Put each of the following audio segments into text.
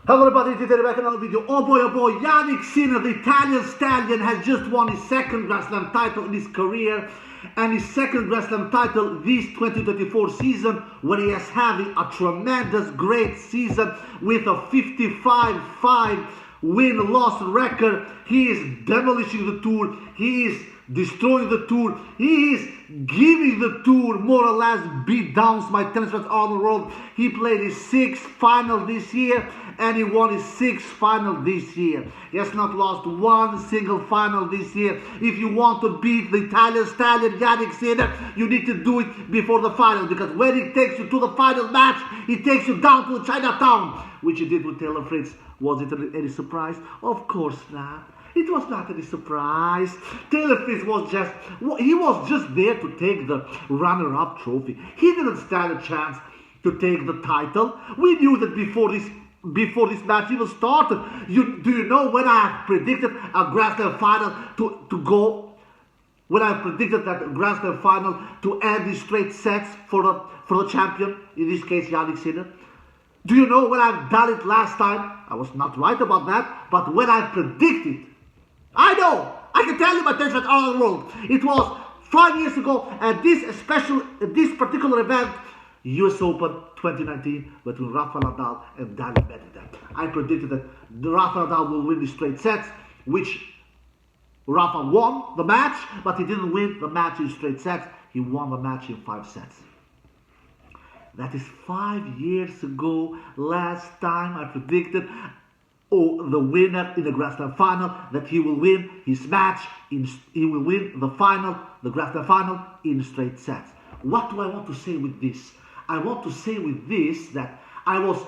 Hello everybody, today back another video. Oh boy, Jannik Sinner, the Italian stallion, has just won his second Grand Slam title in his career, and his second Grand Slam title this 2024 season, where he is having a tremendous, great season with a 55-5 win-loss record. He is demolishing the tour. He is destroying the tour. He is giving the tour more or less beat downs by tennis fans all the world. He played his sixth final this year and he won his sixth final this year. He has not lost one single final this year. If you want to beat the Italian stallion Jannik Sinner, you need to do it before the final, because when he takes you to the final match, he takes you down to Chinatown, which he did with Taylor Fritz. Was it any surprise? Of course not. It was not any surprise. Taylor Fritz was just there to take the runner-up trophy. He didn't stand a chance to take the title. We knew that before this match even started. Do you know when I have predicted a Grand Slam final to go? When I predicted that Grand Slam final to end in straight sets for the champion, in this case Jannik Sinner? Do you know when I've done it last time? I was not right about that, but when I predicted, I know, I can tell you my tennis fans all over the world. It was 5 years ago at this particular event, US Open 2019, between Rafael Nadal and Daniil Medvedev. I predicted that Rafael Nadal will win the straight sets, which Rafa won the match, but he didn't win the match in straight sets. He won the match in 5 sets. That is 5 years ago. Last time I predicted the winner in the Grand Slam final, that he will win his match, he will win the Grand Slam final in straight sets. What do I want to say with this? I want to say with this that I was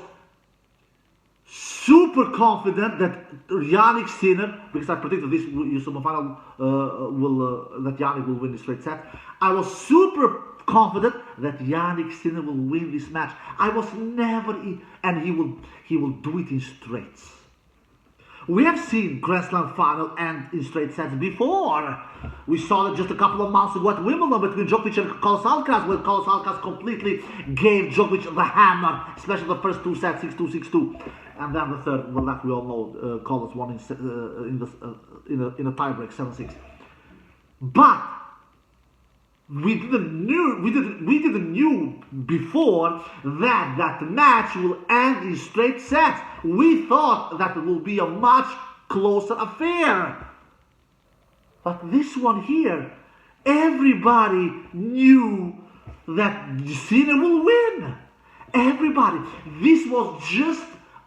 super confident that Jannik Sinner, because I predicted this final that Jannik will win the straight set. I was super confident that Jannik Sinner will win this match. I was never, and he will do it in straights. We have seen Grand Slam final and in straight sets before. We saw it just a couple of months ago at Wimbledon between Djokovic and Carlos Alcaraz, where Carlos Alcaraz completely gave Djokovic the hammer, especially the first 2 sets, 6-2, 6-2. And then the third, well, that we all know, Carlos won in a tiebreak, 7-6. But we didn't knew before that match will end in straight sets. We thought that it will be a much closer affair. But this one here, everybody knew that Sinner will win. Everybody. This was just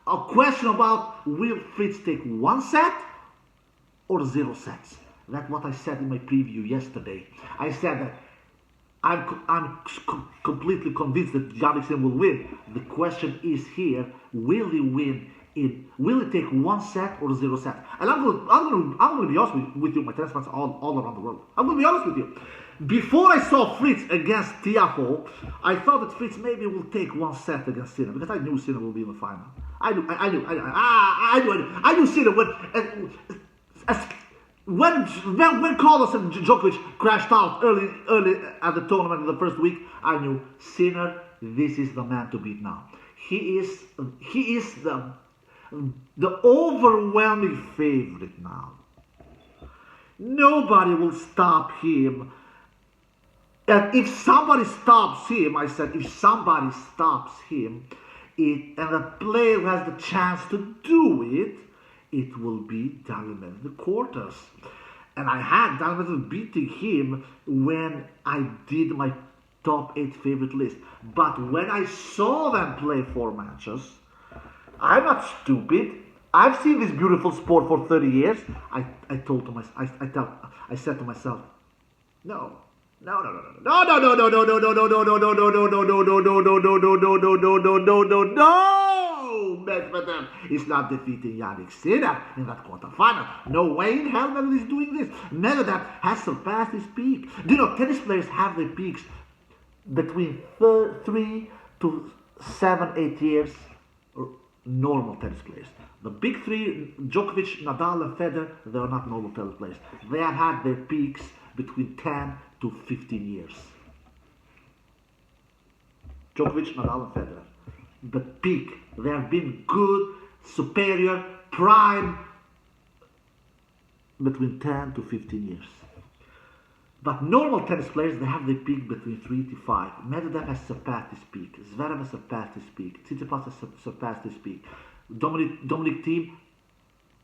a question about, will Fritz take 1 set or 0 sets? That's what I said in my preview yesterday. I said that I'm completely convinced that Jannik Sinner will win. The question is here: will he win? Will he take 1 set or 0 sets? And I'm going to be honest with you, my tennis fans all around the world. I'm going to be honest with you. Before I saw Fritz against Tiafoe, I thought that Fritz maybe will take 1 set against Sinner, because I knew Sinner will be in the final. I knew Sinner when Carlos and Djokovic crashed out early at the tournament in the first week, I knew Sinner, this is the man to beat now. He is the overwhelming favorite now. Nobody will stop him. And if somebody stops him, I said, if somebody stops him, and the player who has the chance to do it, it will be Daniil Medvedev. And I had Daniil Medvedev beating him when I did my top 8 favorite list. But when I saw them play 4 matches, I'm not stupid. I've seen this beautiful sport for 30 years. I said to myself, no, Medvedev is not defeating Jannik Sinner in that quarterfinal. No way in hell Medvedev is doing this. Medvedev has surpassed his peak. Do you know, tennis players have their peaks between 3 to 7, 8 years. Normal tennis players. The big 3, Djokovic, Nadal and Federer, they are not normal tennis players. They have had their peaks between 10 to 15 years. Djokovic, Nadal and Federer. The peak. They have been good superior, prime, between 10 to 15 years. But normal tennis players, they have their peak between 3 to 5. Medvedev has surpassed his peak. Zverev has surpassed his peak. Tsitsipas has surpassed his peak. Dominic Thiem,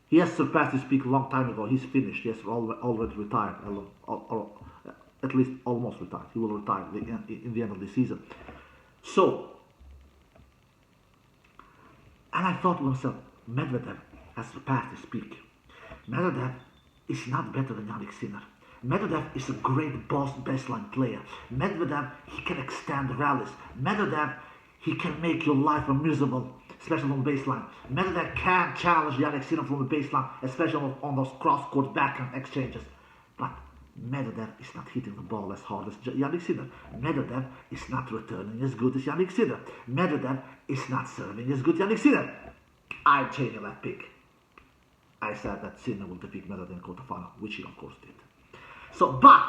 he has surpassed his peak a long time ago. He's finished. He has already retired. Or at least almost retired. He will retire in the end of the season. So, and I thought to myself, Medvedev has surpassed his peak. Medvedev is not better than Jannik Sinner. Medvedev is a great baseline player. Medvedev, he can extend rallies. Medvedev, he can make your life miserable, especially on the baseline. Medvedev can challenge Jannik Sinner from the baseline, especially on those cross-court backhand exchanges. But Medvedev is not hitting the ball as hard as Jannik Sinner. Medvedev is not returning as good as Jannik Sinner. Medvedev is not serving as good as Jannik Sinner. I'm changing that pick. I said that Sinner will defeat Medvedev in the quarterfinal, which he of course did. So, but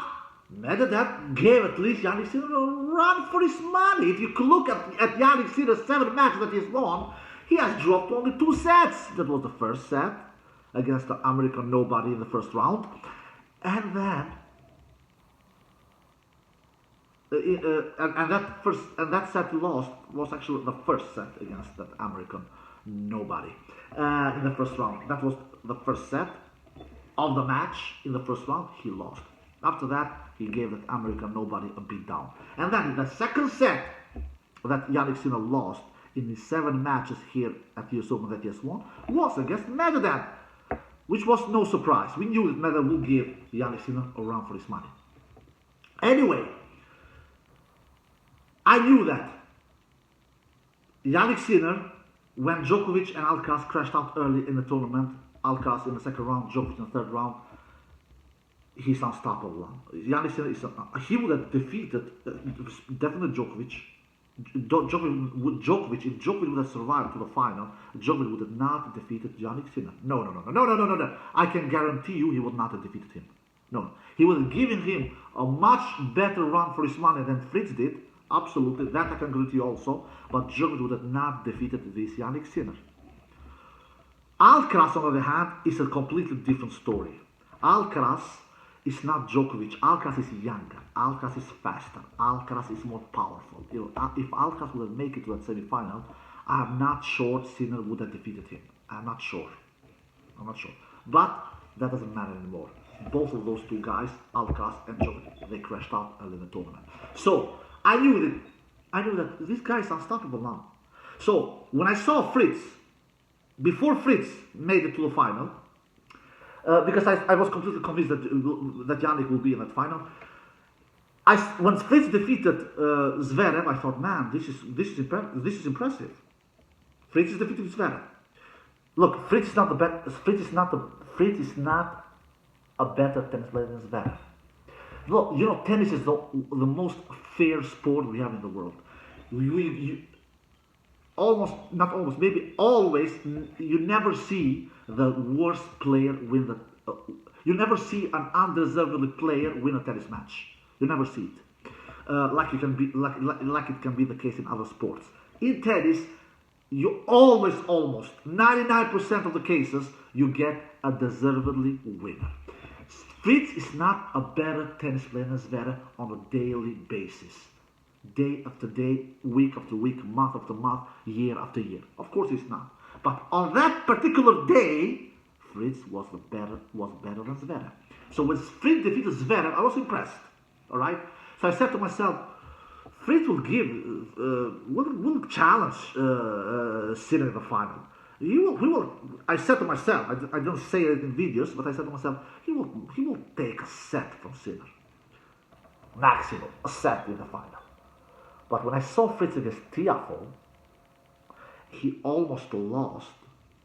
Medvedev gave at least Jannik Sinner a run for his money. If you could look at Jannik Sinner's 7 matches that he's won, he has dropped only 2 sets. That was the first set against the American nobody in the first round. And then, that set he lost was actually the first set against that American nobody in the first round. That was the first set of the match. In the first round, he lost. After that, he gave that American nobody a beat down. And then the second set that Jannik Sinner lost in his 7 matches here at the US Open that he has won was against Medvedev, which was no surprise. We knew that Medvedev would give Jannik Sinner a run for his money. Anyway, I knew that Jannik Sinner, when Djokovic and Alcaraz crashed out early in the tournament, Alcaraz in the second round, Djokovic in the third round, he's unstoppable. Jannik Sinner he would have defeated definitely Djokovic. If Djokovic would have survived to the final, Djokovic would have not defeated Jannik Sinner. No. I can guarantee you he would not have defeated him. No. He would have given him a much better run for his money than Fritz did. Absolutely, that I can guarantee you also. But Djokovic would have not defeated this Jannik Sinner. Alcaraz, on the other hand, is a completely different story. Alcaraz is not Djokovic. Alcaraz is younger. Alcaraz is faster. Alcaraz is more powerful. If Alcaraz would have made it to that semi-final, I'm not sure Sinner would have defeated him. I'm not sure. But that doesn't matter anymore. Both of those two guys, Alcaraz and Djokovic, they crashed out early in the tournament. So I knew that this guy is unstoppable now. So when I saw Fritz, before Fritz made it to the final, because I was completely convinced that Jannik will be in that final. When Fritz defeated Zverev, I thought, man, this is impressive. Fritz is defeated Zverev. Look, Fritz is not a better tennis player than Zverev. Look, tennis is the most fair sport we have in the world. Maybe always, you never see the worst player win you never see an undeservedly player win a tennis match. You never see it. Like it can be the case in other sports. In tennis, you always, almost 99% of the cases, you get a deservedly winner. Fritz is not a better tennis player than Zverev on a daily basis. Day after day, week after week, month after month, year after year. Of course he's not. But on that particular day, Fritz was better than Zverev. So when Fritz defeated Zverev, I was impressed. All right. So I said to myself, Fritz will will challenge Sinner in the final. He will. I said to myself, I don't say it in videos, but I said to myself, he will take a set from Sinner. Maximum, a set in the final. But when I saw Fritz against Tiafoe, he almost lost.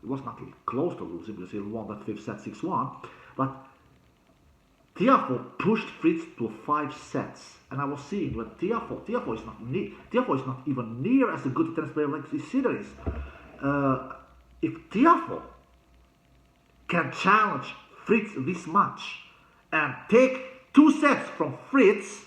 It was not really close to losing because he won that 5th set 6-1. But Tiafoe pushed Fritz to 5 sets. And I was seeing that Tiafoe is not even near as a good tennis player like Sinner is. If Tiafoe can challenge Fritz this much and take 2 sets from Fritz,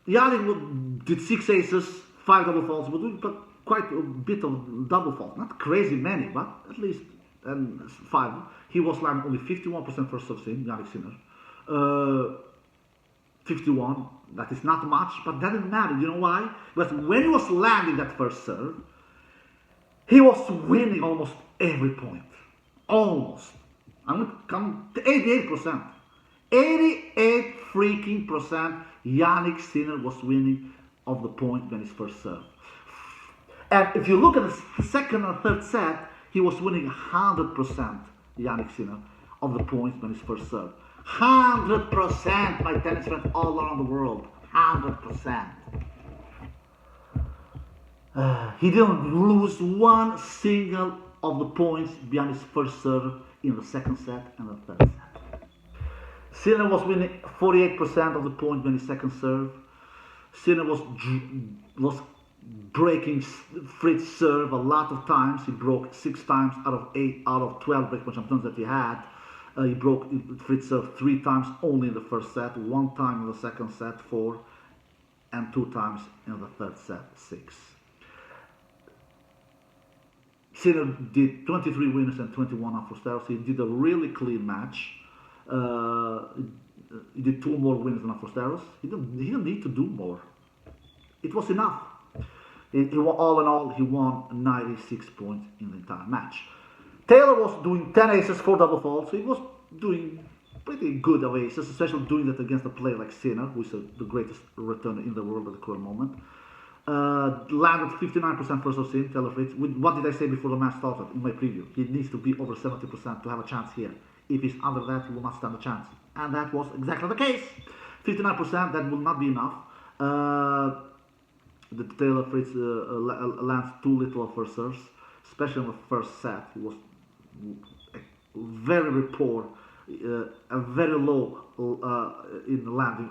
Jannik did 6 aces, 5 double faults, but doing quite a bit of double faults. Not crazy many, but at least 5. He was landing only 51% first serve in, Jannik Sinner. 51, that is not much, but that didn't matter. You know why? Because when he was landing that first serve, he was winning almost every point. Almost. I'm going to come to 88%. 88 freaking percent Jannik Sinner was winning of the point when his first serve. And if you look at the second and third set, he was winning 100% Jannik Sinner of the points when his first serve. 100% my tennis friends all around the world. 100%. He didn't lose one single of the points behind his first serve in the second set and the third set. Sinner was winning 48% of the points when his second serve. Sinner was breaking Fritz's serve a lot of times. He broke 6 times out of 12 break point attempts that he had. He broke Fritz's serve 3 times only in the first set, 1 time in the second set, 4, and 2 times in the third set, 6. Sinner did 23 winners and 21 unforced. He did a really clean match. He did 2 more winners than unforced. He didn't need to do more. It was enough. All in all, he won 96 points in the entire match. Taylor was doing 10 aces, 4 double faults. So he was doing pretty good of aces, especially doing that against a player like Sinner, who is the greatest returner in the world at the current moment. Landed 59% first serve in, Taylor Fritz. What did I say before the match started in my preview? He needs to be over 70% to have a chance here. If he's under that, he will not stand a chance. And that was exactly the case. 59%, that will not be enough. The Taylor Fritz lands too little of first serves, especially in the first set. He was very poor, very low in landing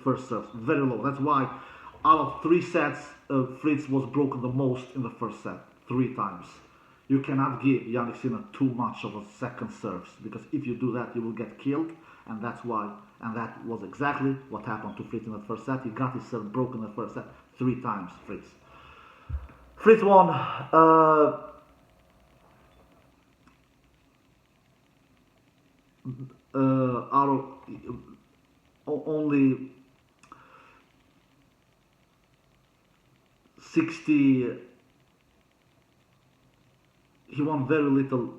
first serves, very low. That's why out of 3 sets, Fritz was broken the most in the first set, 3 times. You cannot give Jannik Sinner too much of a second serves, because if you do that, you will get killed, and that's why. And that was exactly what happened to Fritz in the first set. He got his serve broken in the first set 3 times. Fritz won. Out of only 60, he won very little.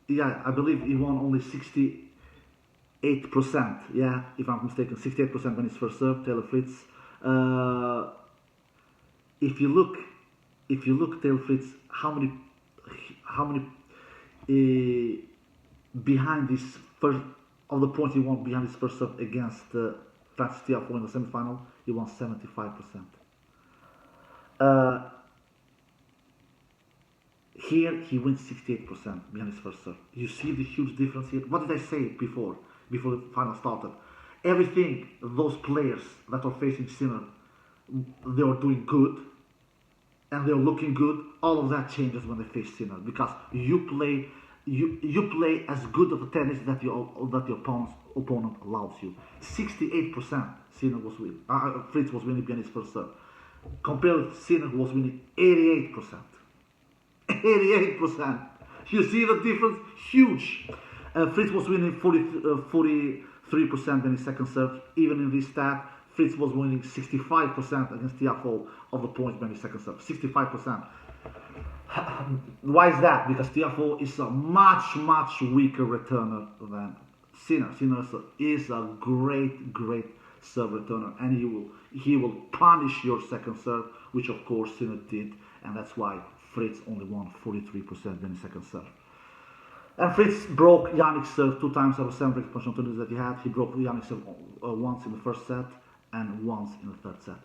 Yeah, I believe he won only 68%. Yeah, if I'm not mistaken, 68% when his first serve, Taylor Fritz. If you look Taylor Fritz, how many behind this first of the points he won behind his first serve against Francis Tiafoe in the semifinal, he won 75%. Here he wins 68% behind his first serve. You see the huge difference here. What did I say before the final started? Everything those players that are facing Sinner, they are doing good and they're looking good. All of that changes when they face Sinner, because you play as good of a tennis that your opponent allows you. 68% Sinner was winning. Fritz was winning behind his first serve. Compared to Sinner, who was winning 88%. 88%. You see the difference? Huge. Fritz was winning 43% in his second serve. Even in this stat, Fritz was winning 65% against Tiafoe of the points when his second serve. 65%. Why is that? Because Tiafoe is a much weaker returner than Sinner. Sinner is a great serve returner, and he will punish your second serve, which of course Sinner did, and that's why Fritz only won 43% in his second serve. And Fritz broke Jannik's serve 2 times out of 7 break point opportunities that he had. He broke Jannik's serve once in the first set and once in the third set.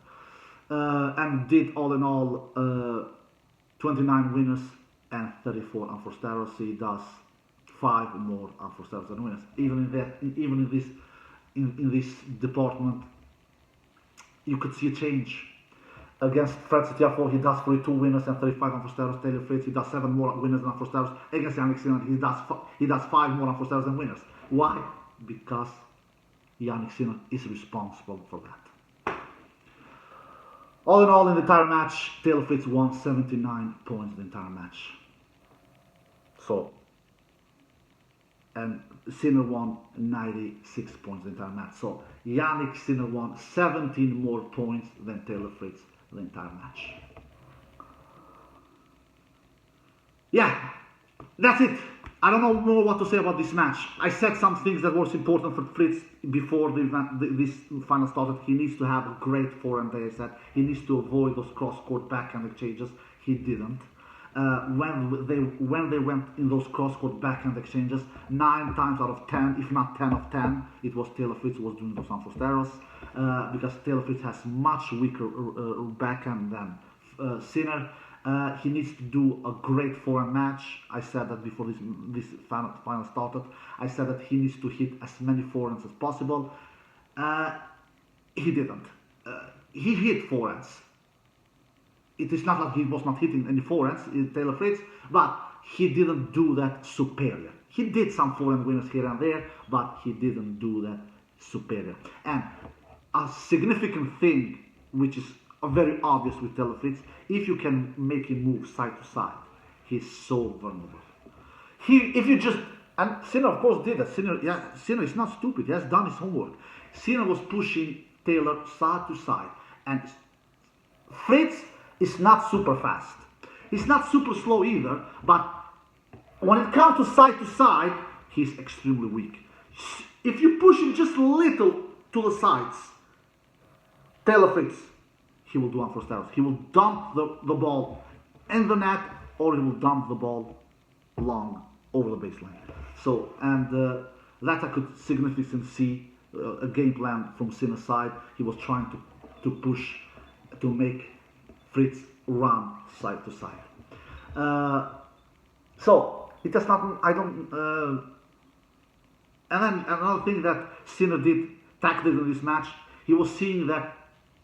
And did all in all 29 winners and 34 unforced errors. So he does 5 more unforced errors than winners. Even in this department, you could see a change. Against Francis Tiafoe, he does 42 winners and 35 unforced errors. Taylor Fritz, he does 7 more winners than unforced errors. Against Jannik Sinner, he does 5 more unforced errors than winners. Why? Because Jannik Sinner is responsible for that. All in all, in the entire match, Taylor Fritz won 79 points in the entire match. So, and Sinner won 96 points in the entire match. So, Jannik Sinner won 17 more points than Taylor Fritz in the entire match. Yeah, that's it. I don't know more what to say about this match. I said some things that was important for Fritz before this final started. He needs to have a great forehand play. I said he needs to avoid those cross-court backhand exchanges. He didn't. When they went in those cross-court backhand exchanges, 9 times out of 10, if not 10 of 10, it was Taylor Fritz who was doing those unforced because Taylor Fritz has much weaker backhand than Sinner. He needs to do a great forehand match. I said that before this final started. I said that he needs to hit as many forehands as possible. He didn't. He hit forehands. It is not like he was not hitting any forehands, Taylor Fritz, but he didn't do that superior. He did some forehand winners here and there, but he didn't do that superior. And a significant thing, which is very obvious with Taylor Fritz, if you can make him move side to side, he's so vulnerable. If you just, and Sinner of course did that. Sinner is not stupid. He has done his homework. Sinner was pushing Taylor side to side, and Fritz is not super fast. He's not super slow either, but when it comes to side, he's extremely weak. If you push him just a little to the sides, Taylor Fritz, he will do unforced errors. He will dump the ball in the net, or he will dump the ball long over the baseline. So, and that I could significantly see a game plan from Sinner's side. He was trying to push, to make Fritz run side to side. So, it does not, I don't, and then another thing that Sinner did tactically in this match, he was seeing that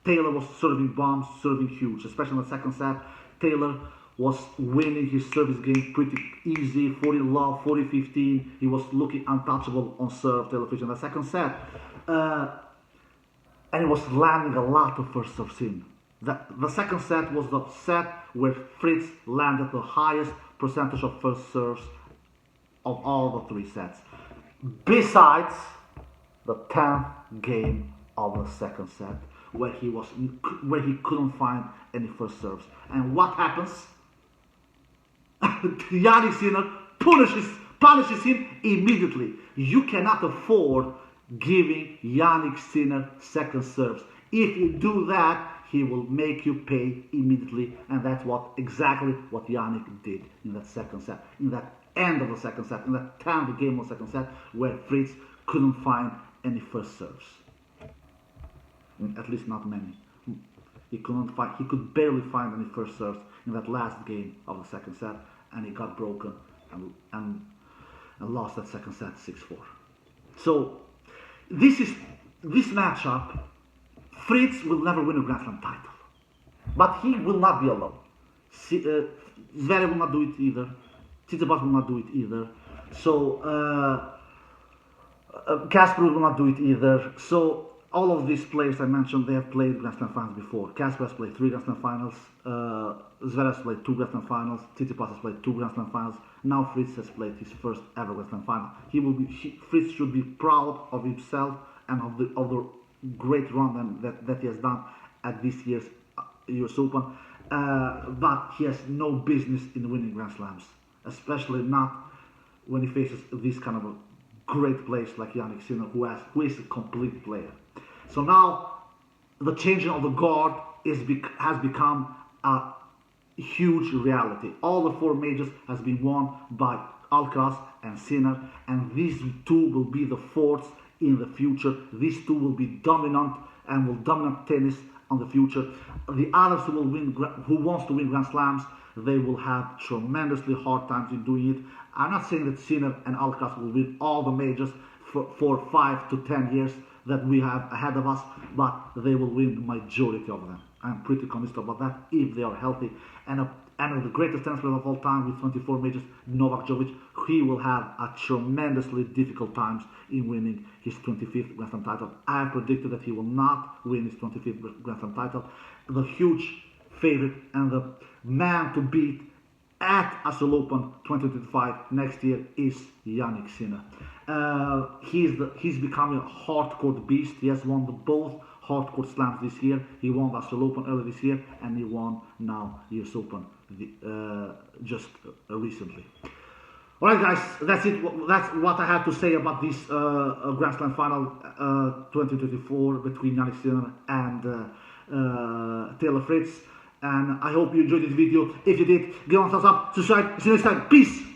Taylor was serving bombs, serving huge, especially in the second set. Taylor was winning his service game pretty easy, 40-love, 40-15. He was looking untouchable on serve, Taylor Fritz in the second set. And he was landing a lot of first serves in. The second set was the set where Fritz landed the highest percentage of first serves of all the 3 sets. Besides the 10th game of the second set, where he couldn't find any first serves. And what happens? Jannik Sinner punishes him immediately. You cannot afford giving Jannik Sinner second serves. If you do that, he will make you pay immediately, and that's exactly what Jannik did in that second set, in that end of the second set, in that 10th game of the second set, where Fritz couldn't find any first serves. At least not many. He could barely find any first serves in that last game of the second set, and he got broken and lost that second set 6-4. So this matchup, Fritz will never win a Grand Slam title, but he will not be alone. Zverev will not do it either. Tsitsipas will not do it either. So Casper will not do it either. So all of these players I mentioned, they have played Grand Slam finals before. Casper has played 3 Grand Slam finals. Zverev has played 2 Grand Slam finals. Tsitsipas has played 2 Grand Slam finals. Now Fritz has played his first ever Grand Slam final. Fritz should be proud of himself and of the great run that he has done at this year's US Open. But he has no business in winning Grand Slams, especially not when he faces this kind of a great players like Jannik Sinner, who is a complete player. So now the changing of the guard has become a huge reality. All the 4 majors has been won by Alcaraz and Sinner, and these 2 will be the forts in the future. These 2 will be dominant and will dominate tennis on the future. The others who wants to win Grand Slams, they will have tremendously hard times in doing it. I'm not saying that Sinner and Alcaraz will win all the majors for 5 to 10 years that we have ahead of us, but they will win the majority of them. I'm pretty convinced about that if they are healthy. And the greatest tennis player of all time with 24 majors, Novak Djokovic, he will have a tremendously difficult times in winning his 25th Grand Slam title. I have predicted that he will not win his 25th Grand Slam title, the huge favorite and the man to beat at Australian Open 2025 next year is Jannik Sinner. He's becoming a hardcore beast. He has won both hardcore slams this year. He won the Australian Open earlier this year, and he won now US Open just recently. Alright guys, that's it. That's what I have to say about this Grand Slam final 2024 between Jannik Sinner and Taylor Fritz. And I hope you enjoyed this video. If you did, give it a thumbs up, subscribe. See you next time. Peace!